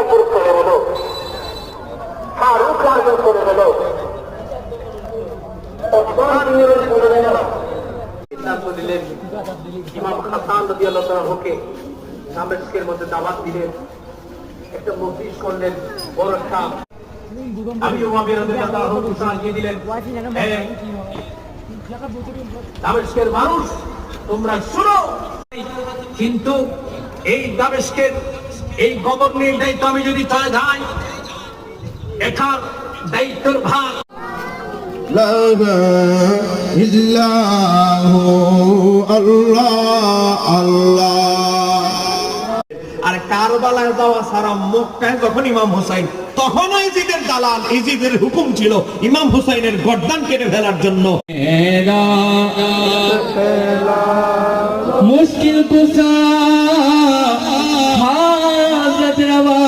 উপর চলে গেল, ফারুক আজম চলে গেল, চলে গেল। সিদ্ধান্ত নিলেন ইমাম হাসান রাদিয়াল্লাহু তাআলাকে দামেস্কের মধ্যে দাওয়াত দিলেন, একটা মজলিস করলেন, বড় সাহেব আবু উমাইয়া রাদিয়াল্লাহু তাআলা দিয়ে দিলেন, দামেস্কের মানুষ তোমরা শুনো, কিন্তু এই দামেস্কের এই গভর্নর দায়িত্ব আমি যদি চলে যাই, এটার দায়িত্বের ভার লা ইলাহা আল্লাহ আল্লাহ। আর কারবালায় যাওয়া সারা মক্কায় যখন ইমাম হুসাইন, তখন ইজিদের দালাল, ইজিদের হুকুম ছিল ইমাম হুসাইনের গর্দান কেটে ফেলার জন্য। মুশকিল কুসা